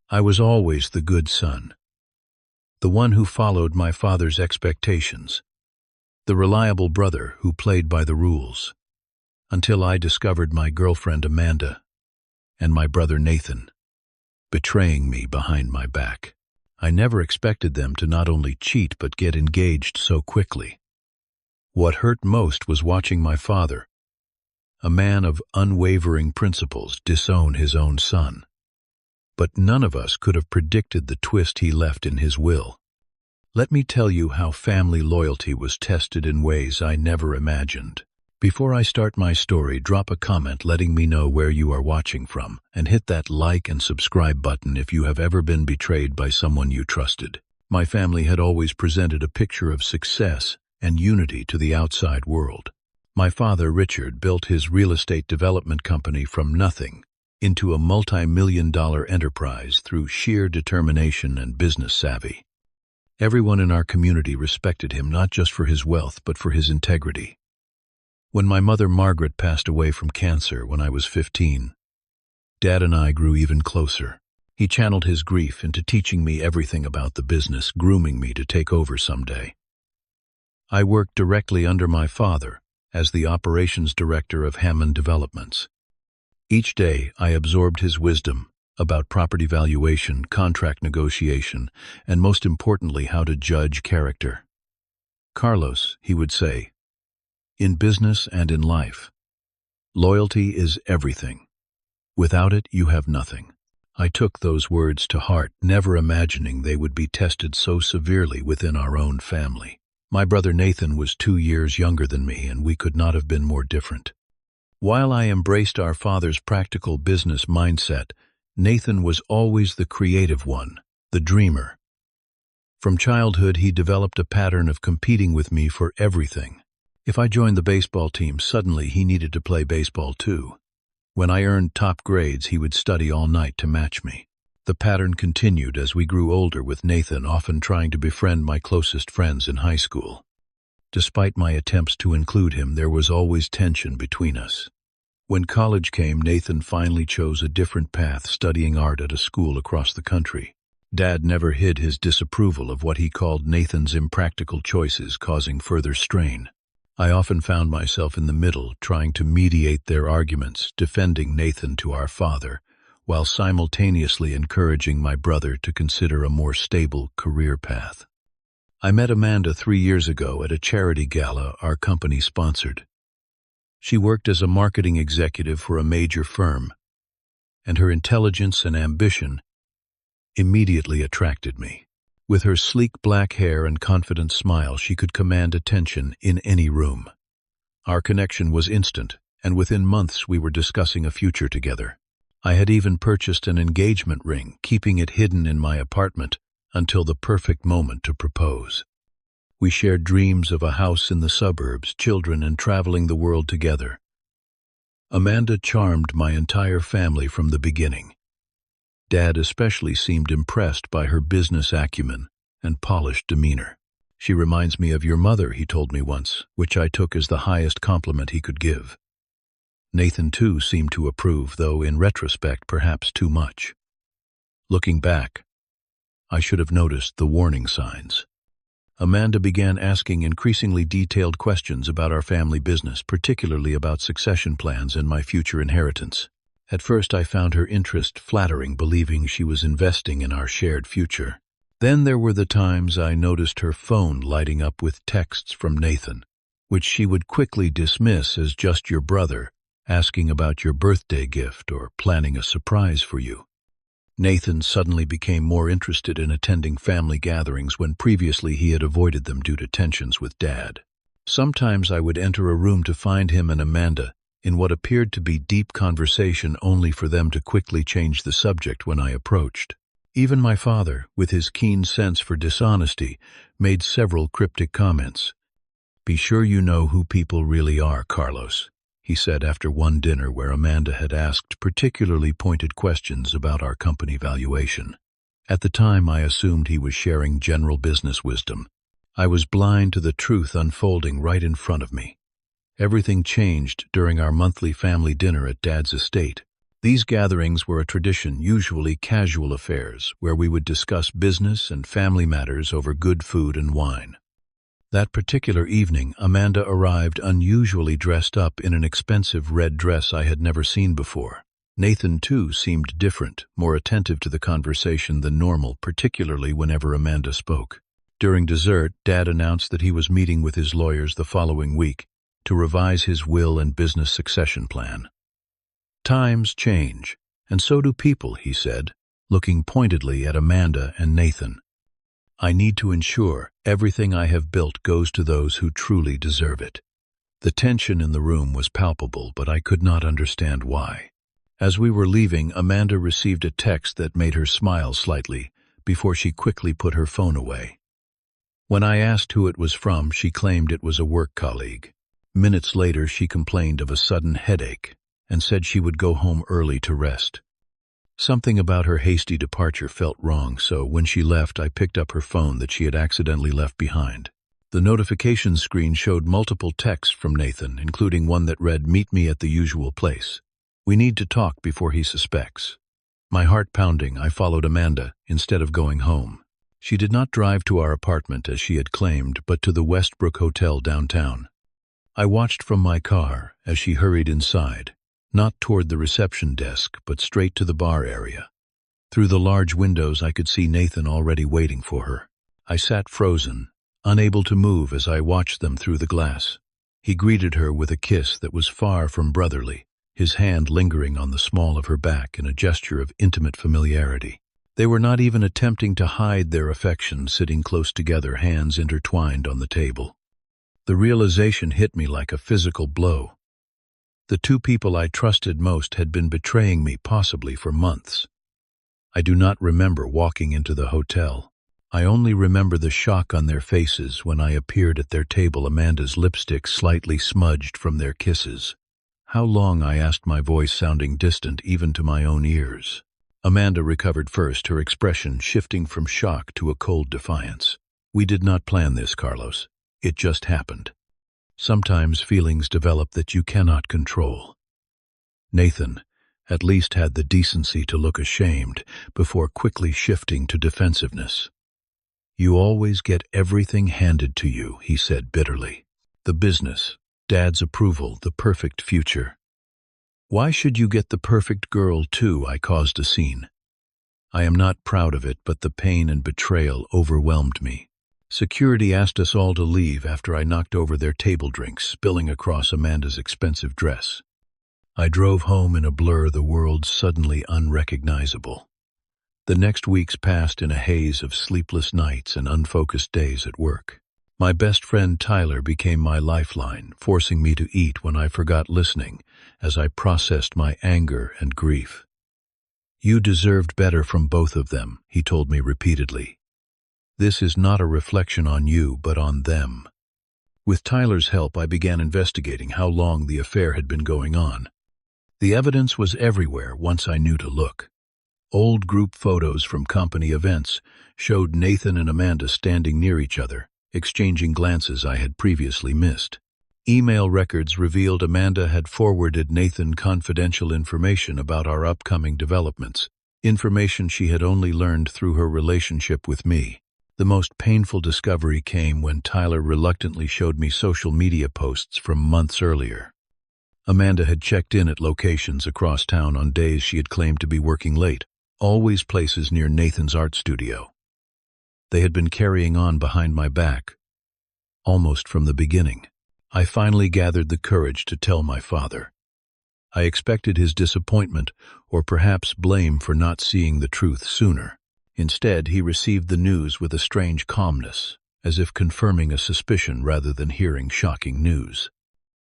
I was always the good son, the one who followed my father's expectations, the reliable brother who played by the rules, until I discovered my girlfriend Amanda and my brother Nathan betraying me behind my back. I never expected them to not only cheat but get engaged so quickly. What hurt most was watching my father, a man of unwavering principles, disown his own son. But none of us could have predicted the twist he left in his will. Let me tell you how family loyalty was tested in ways I never imagined. Before I start my story, drop a comment letting me know where you are watching from, and hit that like and subscribe button if you have ever been betrayed by someone you trusted. My family had always presented a picture of success and unity to the outside world. My father, Richard, built his real estate development company from nothing into a multi-million-dollar enterprise through sheer determination and business savvy. Everyone in our community respected him not just for his wealth but for his integrity. When my mother Margaret passed away from cancer when I was 15, Dad and I grew even closer. He channeled his grief into teaching me everything about the business, grooming me to take over someday. I worked directly under my father as the operations director of Hammond Developments. Each day I absorbed his wisdom about property valuation, contract negotiation, and most importantly, how to judge character. "Carlos," he would say, "in business and in life, loyalty is everything. Without it, you have nothing." I took those words to heart, never imagining they would be tested so severely within our own family. My brother Nathan was 2 years younger than me, and we could not have been more different. While I embraced our father's practical business mindset, Nathan was always the creative one, the dreamer. From childhood, he developed a pattern of competing with me for everything. If I joined the baseball team, suddenly he needed to play baseball too. When I earned top grades, he would study all night to match me. The pattern continued as we grew older, with Nathan often trying to befriend my closest friends in high school. Despite my attempts to include him, there was always tension between us. When college came, Nathan finally chose a different path, studying art at a school across the country. Dad never hid his disapproval of what he called Nathan's impractical choices, causing further strain. I often found myself in the middle, trying to mediate their arguments, defending Nathan to our father, while simultaneously encouraging my brother to consider a more stable career path. I met Amanda 3 years ago at a charity gala our company sponsored. She worked as a marketing executive for a major firm, and her intelligence and ambition immediately attracted me. With her sleek black hair and confident smile, she could command attention in any room. Our connection was instant, and within months we were discussing a future together. I had even purchased an engagement ring, keeping it hidden in my apartment until the perfect moment to propose. We shared dreams of a house in the suburbs, children, and traveling the world together. Amanda charmed my entire family from the beginning. Dad especially seemed impressed by her business acumen and polished demeanor. "She reminds me of your mother," he told me once, which I took as the highest compliment he could give. Nathan, too, seemed to approve, though in retrospect perhaps too much. Looking back, I should have noticed the warning signs. Amanda began asking increasingly detailed questions about our family business, particularly about succession plans and my future inheritance. At first I found her interest flattering, believing she was investing in our shared future. Then there were the times I noticed her phone lighting up with texts from Nathan, which she would quickly dismiss as just your brother, asking about your birthday gift or planning a surprise for you. Nathan suddenly became more interested in attending family gatherings when previously he had avoided them due to tensions with Dad. Sometimes I would enter a room to find him and Amanda in what appeared to be deep conversation, only for them to quickly change the subject when I approached. Even my father, with his keen sense for dishonesty, made several cryptic comments. "Be sure you know who people really are, Carlos," he said after one dinner where Amanda had asked particularly pointed questions about our company valuation. At the time, I assumed he was sharing general business wisdom. I was blind to the truth unfolding right in front of me. Everything changed during our monthly family dinner at Dad's estate. These gatherings were a tradition, usually casual affairs, where we would discuss business and family matters over good food and wine. That particular evening, Amanda arrived unusually dressed up in an expensive red dress I had never seen before. Nathan, too, seemed different, more attentive to the conversation than normal, particularly whenever Amanda spoke. During dessert, Dad announced that he was meeting with his lawyers the following week to revise his will and business succession plan. Times change, and so do people, he said, looking pointedly at Amanda and Nathan. I need to ensure everything I have built goes to those who truly deserve it. The tension in the room was palpable, but I could not understand why. As we were leaving, Amanda received a text that made her smile slightly before she quickly put her phone away. When I asked who it was from, she claimed it was a work colleague. Minutes later, she complained of a sudden headache and said she would go home early to rest. Something about her hasty departure felt wrong, so when she left, I picked up her phone that she had accidentally left behind. The notification screen showed multiple texts from Nathan, including one that read, "Meet me at the usual place. We need to talk before he suspects." My heart pounding, I followed Amanda instead of going home. She did not drive to our apartment as she had claimed, but to the Westbrook Hotel downtown. I watched from my car as she hurried inside, not toward the reception desk, but straight to the bar area. Through the large windows, I could see Nathan already waiting for her. I sat frozen, unable to move as I watched them through the glass. He greeted her with a kiss that was far from brotherly, his hand lingering on the small of her back in a gesture of intimate familiarity. They were not even attempting to hide their affection, sitting close together, hands intertwined on the table. The realization hit me like a physical blow. The two people I trusted most had been betraying me, possibly for months. I do not remember walking into the hotel. I only remember the shock on their faces when I appeared at their table, Amanda's lipstick slightly smudged from their kisses. "How long?" I asked, my voice sounding distant even to my own ears. Amanda recovered first, her expression shifting from shock to a cold defiance. "We did not plan this, Carlos. It just happened. Sometimes feelings develop that you cannot control." Nathan at least had the decency to look ashamed before quickly shifting to defensiveness. "You always get everything handed to you," he said bitterly. "The business, Dad's approval, the perfect future. Why should you get the perfect girl too?" I caused a scene. I am not proud of it, but the pain and betrayal overwhelmed me. Security asked us all to leave after I knocked over their table drinks, spilling across Amanda's expensive dress. I drove home in a blur, the world suddenly unrecognizable. The next weeks passed in a haze of sleepless nights and unfocused days at work. My best friend Tyler became my lifeline, forcing me to eat when I forgot, listening as I processed my anger and grief. "You deserved better from both of them," he told me repeatedly. "This is not a reflection on you, but on them." With Tyler's help, I began investigating how long the affair had been going on. The evidence was everywhere once I knew to look. Old group photos from company events showed Nathan and Amanda standing near each other, exchanging glances I had previously missed. Email records revealed Amanda had forwarded Nathan confidential information about our upcoming developments, information she had only learned through her relationship with me. The most painful discovery came when Tyler reluctantly showed me social media posts from months earlier. Amanda had checked in at locations across town on days she had claimed to be working late, always places near Nathan's art studio. They had been carrying on behind my back, almost from the beginning. I finally gathered the courage to tell my father. I expected his disappointment, or perhaps blame for not seeing the truth sooner. Instead, he received the news with a strange calmness, as if confirming a suspicion rather than hearing shocking news.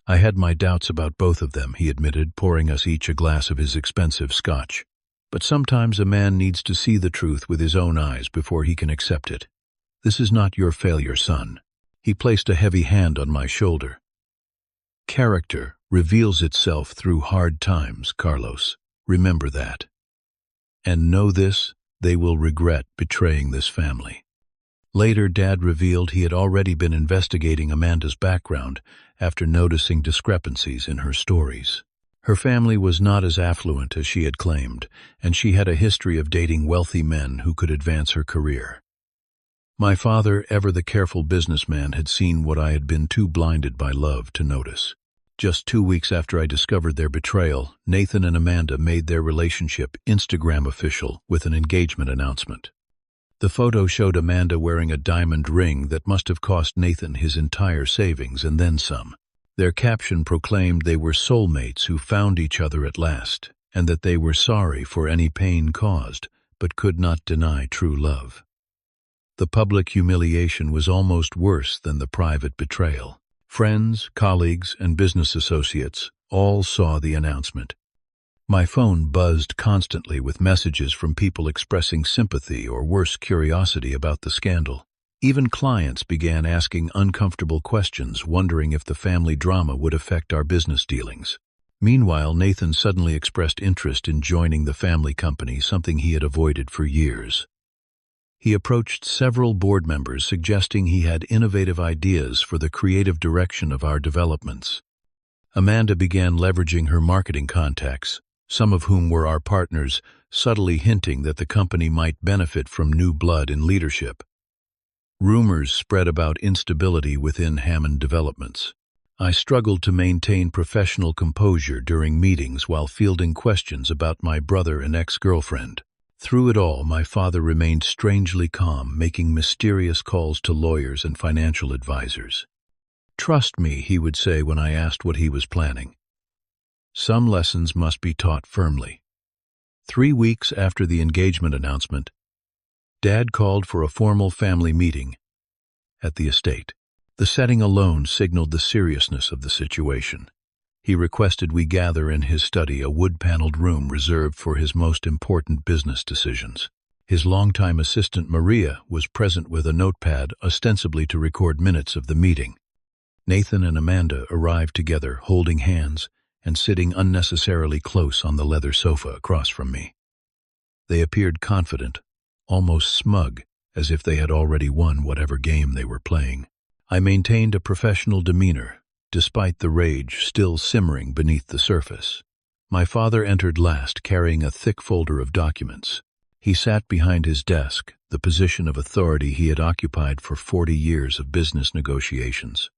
"I had my doubts about both of them," he admitted, pouring us each a glass of his expensive scotch. "But sometimes a man needs to see the truth with his own eyes before he can accept it. This is not your failure, son." He placed a heavy hand on my shoulder. "Character reveals itself through hard times, Carlos. Remember that. And know this, they will regret betraying this family." Later, Dad revealed he had already been investigating Amanda's background after noticing discrepancies in her stories. Her family was not as affluent as she had claimed, and she had a history of dating wealthy men who could advance her career. My father, ever the careful businessman, had seen what I had been too blinded by love to notice. Just 2 weeks after I discovered their betrayal, Nathan and Amanda made their relationship Instagram official with an engagement announcement. The photo showed Amanda wearing a diamond ring that must have cost Nathan his entire savings and then some. Their caption proclaimed they were soulmates who found each other at last, and that they were sorry for any pain caused, but could not deny true love. The public humiliation was almost worse than the private betrayal. Friends, colleagues, and business associates all saw the announcement. My phone buzzed constantly with messages from people expressing sympathy or worse, curiosity about the scandal. Even clients began asking uncomfortable questions, wondering if the family drama would affect our business dealings. Meanwhile, Nathan suddenly expressed interest in joining the family company, something he had avoided for years. He approached several board members, suggesting he had innovative ideas for the creative direction of our developments. Amanda began leveraging her marketing contacts, some of whom were our partners, subtly hinting that the company might benefit from new blood in leadership. Rumors spread about instability within Hammond Developments. I struggled to maintain professional composure during meetings while fielding questions about my brother and ex-girlfriend. Through it all, my father remained strangely calm, making mysterious calls to lawyers and financial advisors. "Trust me," he would say when I asked what he was planning. "Some lessons must be taught firmly." 3 weeks after the engagement announcement, Dad called for a formal family meeting at the estate. The setting alone signaled the seriousness of the situation. He requested we gather in his study, a wood-paneled room reserved for his most important business decisions. His longtime assistant, Maria, was present with a notepad, ostensibly to record minutes of the meeting. Nathan and Amanda arrived together, holding hands and sitting unnecessarily close on the leather sofa across from me. They appeared confident, almost smug, as if they had already won whatever game they were playing. I maintained a professional demeanor, despite the rage still simmering beneath the surface. My father entered last, carrying a thick folder of documents. He sat behind his desk, the position of authority he had occupied for 40 years of business negotiations.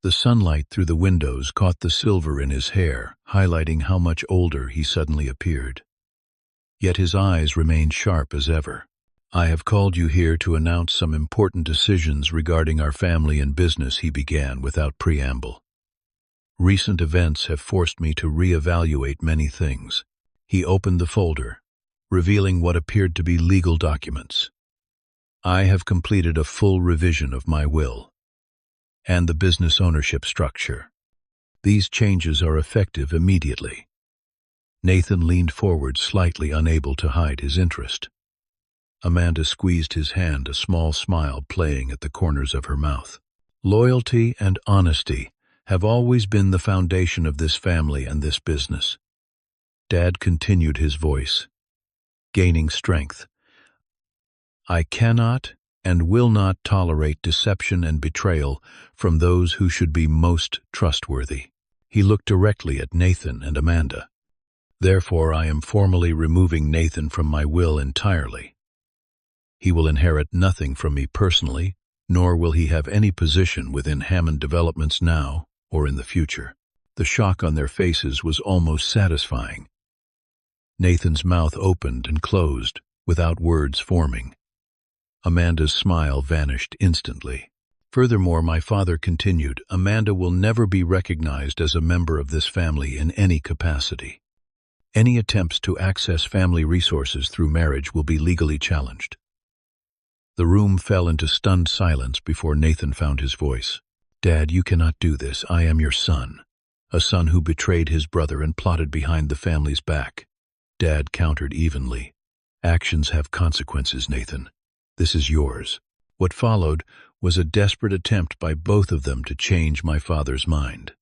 The sunlight through the windows caught the silver in his hair, highlighting how much older he suddenly appeared. Yet his eyes remained sharp as ever. "I have called you here to announce some important decisions regarding our family and business," he began without preamble. "Recent events have forced me to reevaluate many things." He opened the folder, revealing what appeared to be legal documents. "I have completed a full revision of my will and the business ownership structure. These changes are effective immediately." Nathan leaned forward, slightly unable to hide his interest. Amanda squeezed his hand, a small smile playing at the corners of her mouth. "Loyalty and honesty have always been the foundation of this family and this business." Dad continued, his voice gaining strength. "I cannot and will not tolerate deception and betrayal from those who should be most trustworthy." He looked directly at Nathan and Amanda. "Therefore, I am formally removing Nathan from my will entirely. He will inherit nothing from me personally, nor will he have any position within Hammond Developments now or in the future." The shock on their faces was almost satisfying. Nathan's mouth opened and closed, without words forming. Amanda's smile vanished instantly. "Furthermore," my father continued, "Amanda will never be recognized as a member of this family in any capacity. Any attempts to access family resources through marriage will be legally challenged." The room fell into stunned silence before Nathan found his voice. "Dad, you cannot do this. I am your son. A son who betrayed his brother and plotted behind the family's back." Dad countered evenly. "Actions have consequences, Nathan. This is yours." What followed was a desperate attempt by both of them to change my father's mind.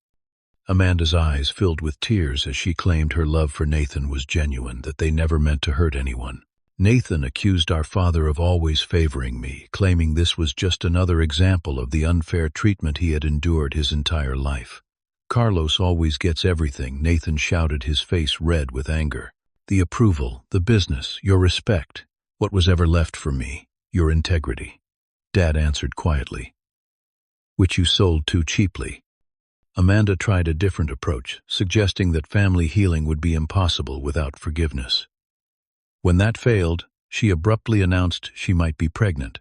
Amanda's eyes filled with tears as she claimed her love for Nathan was genuine, that they never meant to hurt anyone. Nathan accused our father of always favoring me, claiming this was just another example of the unfair treatment he had endured his entire life. Carlos always gets everything, Nathan shouted, his face red with anger. The approval, the business, your respect. What was ever left for me? Your integrity. Dad answered quietly. Which you sold too cheaply. Amanda tried a different approach, suggesting that family healing would be impossible without forgiveness. When that failed, she abruptly announced she might be pregnant.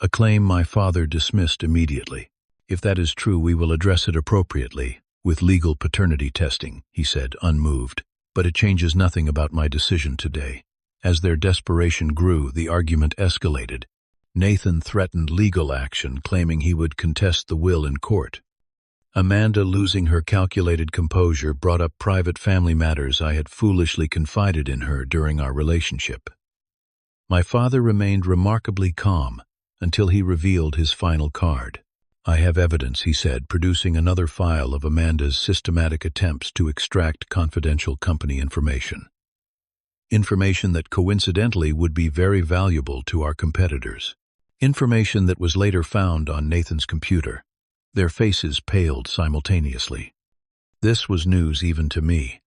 A claim my father dismissed immediately. If that is true, we will address it appropriately, with legal paternity testing, he said, unmoved. But it changes nothing about my decision today. As their desperation grew, the argument escalated. Nathan threatened legal action, claiming he would contest the will in court. Amanda, losing her calculated composure, brought up private family matters I had foolishly confided in her during our relationship. My father remained remarkably calm until he revealed his final card. I have evidence, he said, producing another file of Amanda's systematic attempts to extract confidential company information. Information that coincidentally would be very valuable to our competitors. Information that was later found on Nathan's computer. Their faces paled simultaneously. This was news even to me.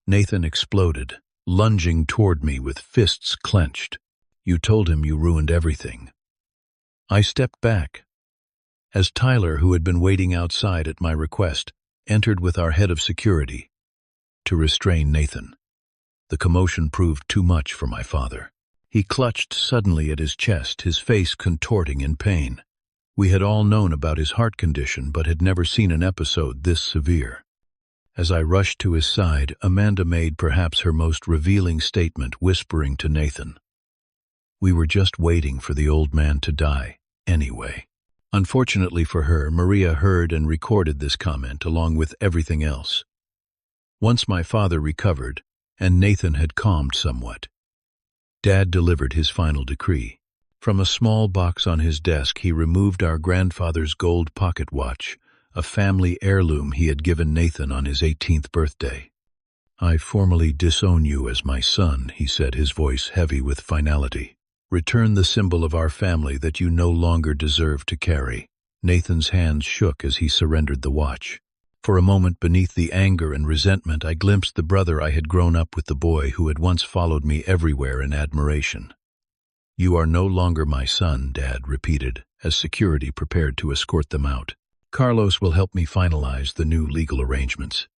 Nathan exploded, lunging toward me with fists clenched. You told him you ruined everything. I stepped back. As Tyler, who had been waiting outside at my request, entered with our head of security to restrain Nathan. The commotion proved too much for my father. He clutched suddenly at his chest, his face contorting in pain. We had all known about his heart condition, but had never seen an episode this severe. As I rushed to his side, Amanda made perhaps her most revealing statement, whispering to Nathan. We were just waiting for the old man to die, anyway. Unfortunately for her, Maria heard and recorded this comment along with everything else. Once my father recovered, and Nathan had calmed somewhat, Dad delivered his final decree. From a small box on his desk, he removed our grandfather's gold pocket watch, a family heirloom he had given Nathan on his 18th birthday. I formally disown you as my son, he said, his voice heavy with finality. Return the symbol of our family that you no longer deserve to carry. Nathan's hands shook as he surrendered the watch. For a moment, beneath the anger and resentment, I glimpsed the brother I had grown up with, the boy who had once followed me everywhere in admiration. You are no longer my son, Dad repeated, as security prepared to escort them out. Carlos will help me finalize the new legal arrangements.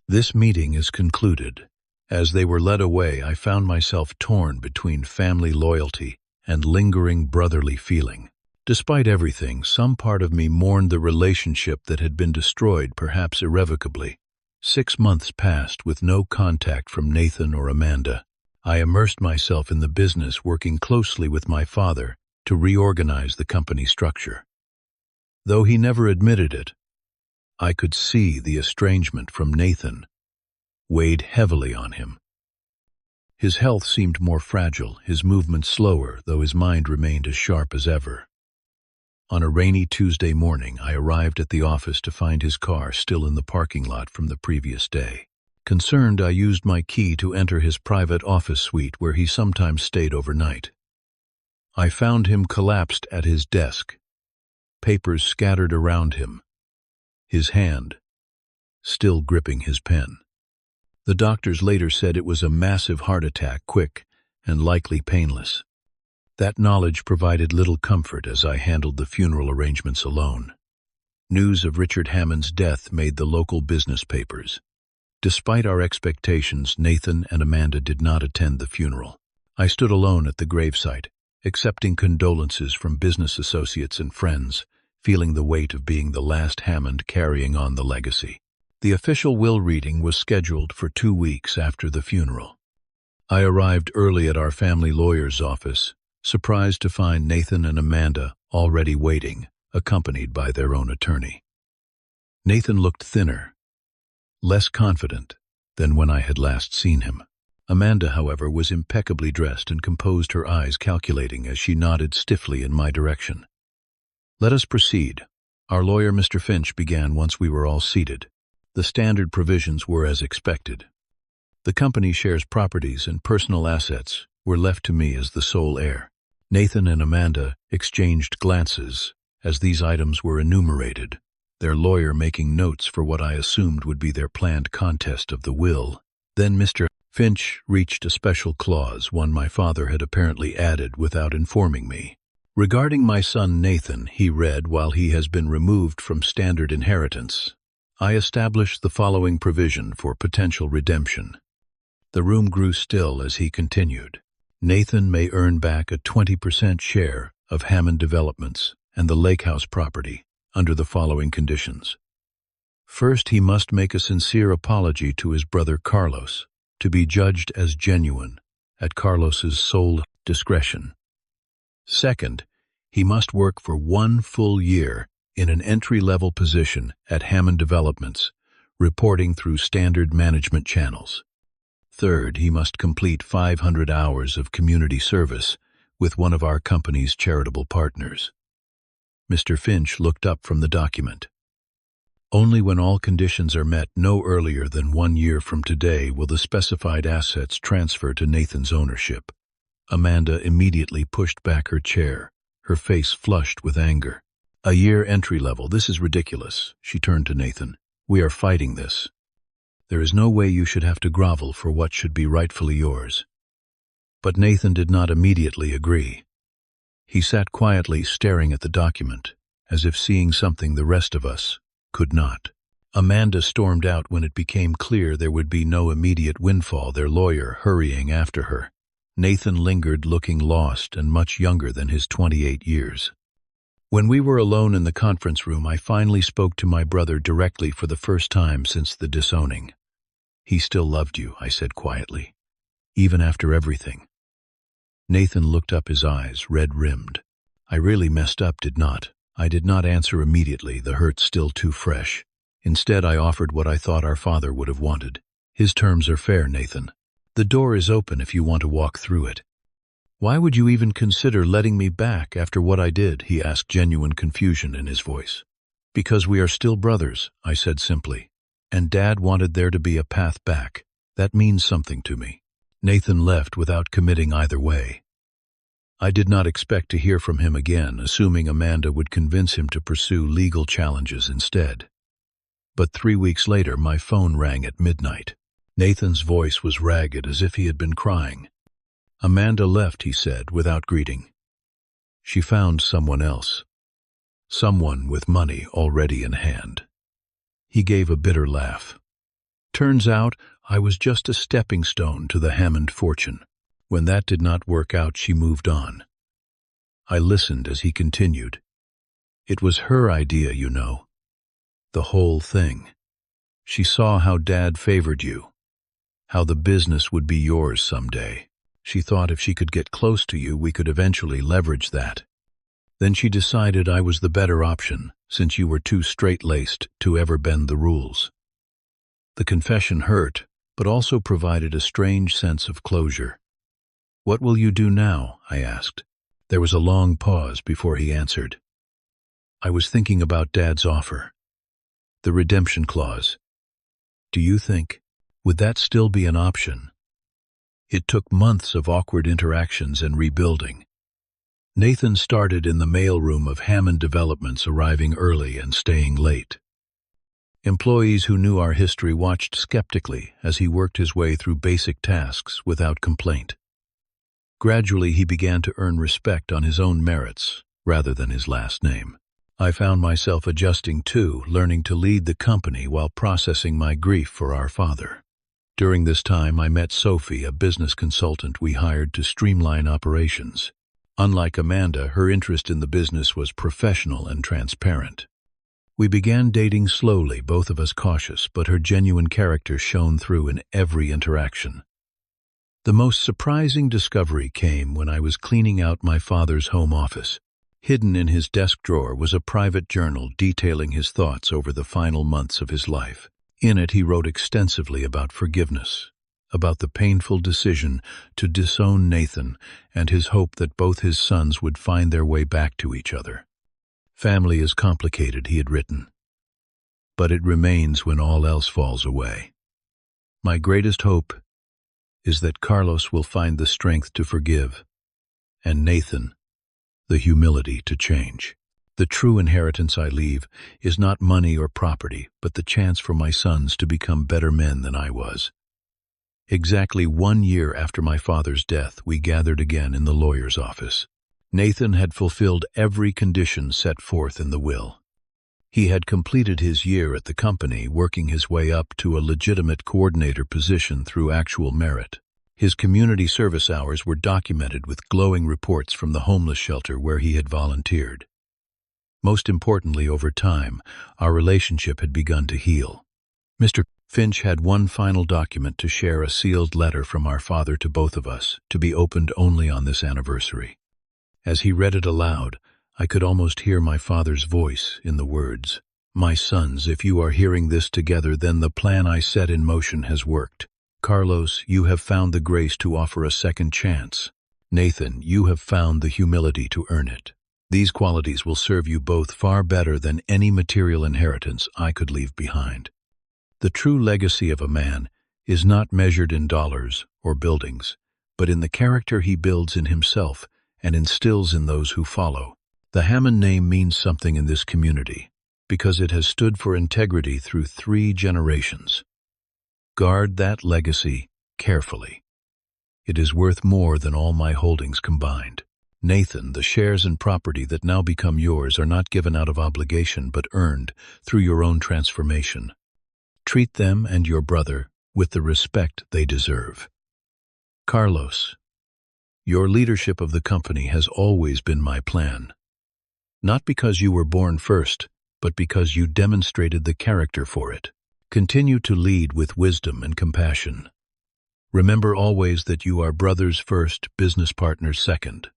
This meeting is concluded. As they were led away, I found myself torn between family loyalty and lingering brotherly feeling. Despite everything, some part of me mourned the relationship that had been destroyed, perhaps irrevocably. 6 months passed with no contact from Nathan or Amanda. I immersed myself in the business, working closely with my father to reorganize the company structure. Though he never admitted it, I could see the estrangement from Nathan weighed heavily on him. His health seemed more fragile, his movements slower, though his mind remained as sharp as ever. On a rainy Tuesday morning, I arrived at the office to find his car still in the parking lot from the previous day. Concerned, I used my key to enter his private office suite where he sometimes stayed overnight. I found him collapsed at his desk, papers scattered around him, his hand still gripping his pen. The doctors later said it was a massive heart attack, quick and likely painless. That knowledge provided little comfort as I handled the funeral arrangements alone. News of Richard Hammond's death made the local business papers. Despite our expectations, Nathan and Amanda did not attend the funeral. I stood alone at the gravesite, accepting condolences from business associates and friends, feeling the weight of being the last Hammond carrying on the legacy. The official will reading was scheduled for 2 weeks after the funeral. I arrived early at our family lawyer's office, surprised to find Nathan and Amanda already waiting, accompanied by their own attorney. Nathan looked thinner, less confident than when I had last seen him. Amanda, however, was impeccably dressed and composed, her eyes calculating as she nodded stiffly in my direction. Let us proceed, our lawyer Mr. Finch began once we were all seated. The standard provisions were as expected. The company shares properties and personal assets were left to me as the sole heir. Nathan and Amanda exchanged glances as these items were enumerated, their lawyer making notes for what I assumed would be their planned contest of the will. Then Mr. Finch reached a special clause, one my father had apparently added without informing me. Regarding my son Nathan, he read, while he has been removed from standard inheritance, I established the following provision for potential redemption. The room grew still as he continued. Nathan may earn back a 20% share of Hammond Developments and the Lake House property under the following conditions. First, he must make a sincere apology to his brother Carlos, to be judged as genuine at Carlos's sole discretion. Second, he must work for 1 full year in an entry-level position at Hammond Developments, reporting through standard management channels. Third, he must complete 500 hours of community service with one of our company's charitable partners. Mr. Finch looked up from the document. Only when all conditions are met no earlier than 1 year from today will the specified assets transfer to Nathan's ownership. Amanda immediately pushed back her chair, her face flushed with anger. A year entry level, this is ridiculous. She turned to Nathan. We are fighting this. There is no way you should have to grovel for what should be rightfully yours. But Nathan did not immediately agree. He sat quietly staring at the document, as if seeing something the rest of us could not. Amanda stormed out when it became clear there would be no immediate windfall, their lawyer hurrying after her. Nathan lingered, looking lost and much younger than his 28 years. When we were alone in the conference room, I finally spoke to my brother directly for the first time since the disowning. He still loved you, I said quietly, even after everything. Nathan looked up, his eyes red-rimmed. I really messed up, did not. I did not answer immediately, the hurt still too fresh. Instead, I offered what I thought our father would have wanted. His terms are fair, Nathan. The door is open if you want to walk through it. Why would you even consider letting me back after what I did? He asked, genuine confusion in his voice. Because we are still brothers, I said simply. And Dad wanted there to be a path back. That means something to me. Nathan left without committing either way. I did not expect to hear from him again, assuming Amanda would convince him to pursue legal challenges instead. But 3 weeks later, my phone rang at midnight. Nathan's voice was ragged, as if he had been crying. Amanda left, he said, without greeting. She found someone else. Someone with money already in hand. He gave a bitter laugh. Turns out, I was just a stepping stone to the Hammond fortune. When that did not work out, she moved on. I listened as he continued. It was her idea, you know. The whole thing. She saw how Dad favored you, how the business would be yours someday. She thought if she could get close to you, we could eventually leverage that. Then she decided I was the better option, since you were too straight-laced to ever bend the rules. The confession hurt, but also provided a strange sense of closure. What will you do now? I asked. There was a long pause before he answered. I was thinking about Dad's offer. The redemption clause. Do you think, would that still be an option? It took months of awkward interactions and rebuilding. Nathan started in the mailroom of Hammond Developments, arriving early and staying late. Employees who knew our history watched skeptically as he worked his way through basic tasks without complaint. Gradually, he began to earn respect on his own merits, rather than his last name. I found myself adjusting too, learning to lead the company while processing my grief for our father. During this time, I met Sophie, a business consultant we hired to streamline operations. Unlike Amanda, her interest in the business was professional and transparent. We began dating slowly, both of us cautious, but her genuine character shone through in every interaction. The most surprising discovery came when I was cleaning out my father's home office. Hidden in his desk drawer was a private journal detailing his thoughts over the final months of his life. In it, he wrote extensively about forgiveness, about the painful decision to disown Nathan, and his hope that both his sons would find their way back to each other. Family is complicated, he had written, but it remains when all else falls away. My greatest hope is that Carlos will find the strength to forgive, and Nathan, the humility to change. The true inheritance I leave is not money or property, but the chance for my sons to become better men than I was. Exactly 1 year after my father's death, we gathered again in the lawyer's office. Nathan had fulfilled every condition set forth in the will. He had completed his year at the company, working his way up to a legitimate coordinator position through actual merit. His community service hours were documented with glowing reports from the homeless shelter where he had volunteered. Most importantly, over time, our relationship had begun to heal. Mr. Finch had one final document to share, a sealed letter from our father to both of us, to be opened only on this anniversary. As he read it aloud, I could almost hear my father's voice in the words, "My sons, if you are hearing this together, then the plan I set in motion has worked. Carlos, you have found the grace to offer a second chance. Nathan, you have found the humility to earn it. These qualities will serve you both far better than any material inheritance I could leave behind." The true legacy of a man is not measured in dollars or buildings, but in the character he builds in himself and instills in those who follow. The Hammond name means something in this community, because it has stood for integrity through 3 generations. Guard that legacy carefully. It is worth more than all my holdings combined. Nathan, the shares and property that now become yours are not given out of obligation but earned through your own transformation. Treat them and your brother with the respect they deserve. Carlos, your leadership of the company has always been my plan. Not because you were born first, but because you demonstrated the character for it. Continue to lead with wisdom and compassion. Remember always that you are brothers first, business partners second.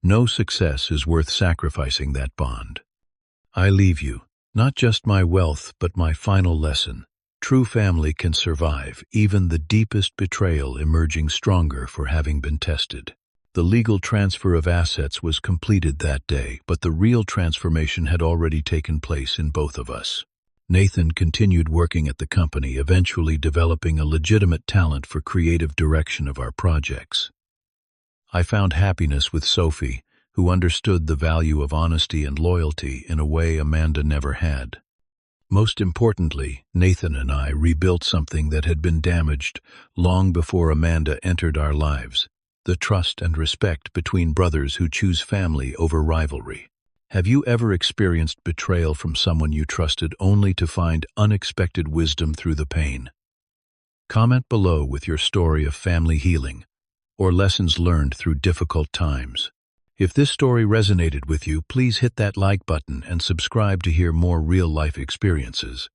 No success is worth sacrificing that bond. I leave you, not just my wealth, but my final lesson. True family can survive even the deepest betrayal, emerging stronger for having been tested. The legal transfer of assets was completed that day, but the real transformation had already taken place in both of us. Nathan continued working at the company, eventually developing a legitimate talent for creative direction of our projects. I found happiness with Sophie, who understood the value of honesty and loyalty in a way Amanda never had. Most importantly, Nathan and I rebuilt something that had been damaged long before Amanda entered our lives: the trust and respect between brothers who choose family over rivalry. Have you ever experienced betrayal from someone you trusted only to find unexpected wisdom through the pain? Comment below with your story of family healing or lessons learned through difficult times. If this story resonated with you, please hit that like button and subscribe to hear more real-life experiences.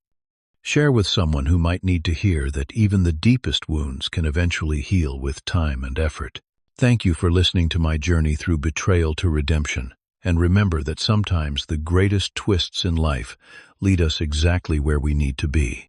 Share with someone who might need to hear that even the deepest wounds can eventually heal with time and effort. Thank you for listening to my journey through betrayal to redemption, and remember that sometimes the greatest twists in life lead us exactly where we need to be.